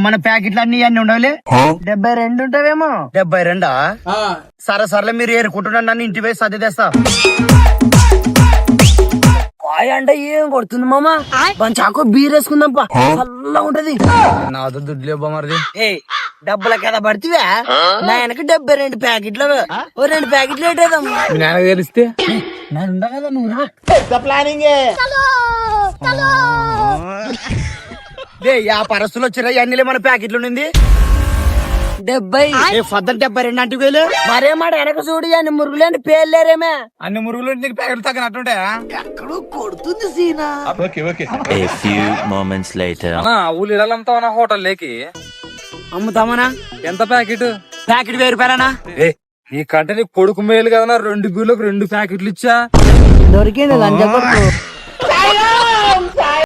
మన ప్యాకెట్లు అన్ని అన్ని ఉండవులే 72 ఉంటావేమో. 72. సరే సర్లే మీరు ఏరుకుంటున్నాను, నన్ను ఇంటి వేసి సర్ది తెస్తా. కాయ అంటే ఏం కొడుతుంది మామ, చాకో బీర్ వేసుకుందాంపా, చల్లగా ఉంటది. నా దుడ్లు ఇవ్వ మరిది. డబ్బుల కదా పడితే నా వెనక 72 ప్యాకెట్లు, ఓ 2 ప్యాకెట్లు ఏంటేదాం. మీ నాన్న తెలిస్తే నేను ఉండా కదా, నువ్వు రా. ఆ పరిస్థితులు వచ్చినా అన్ని మన ప్యాకెట్లు ఉంది 70. 72 అంటే వేలు. మరేమాట వెనక చూడు, అన్ని మురుగులేని పేర్లేరేమే. అన్ని మురుగులు నీకు ప్యాకెట్లు తగ్గినట్టుంటే ఎక్కడో కొడుతుంది సీనా. A few moments later. ఊళ్ళమ్ముతావనా హోటల్ లేకి? అమ్ముతామనా? ఎంత ప్యాకెట్? ప్యాకెట్ 1000 రూపాయలనా? నీ కంటే నీ కొడుకు మేలు కదా, 2 బీర్లకు 2 ప్యాకెట్లు ఇచ్చా. దొరికింది లంచ కొడుకు.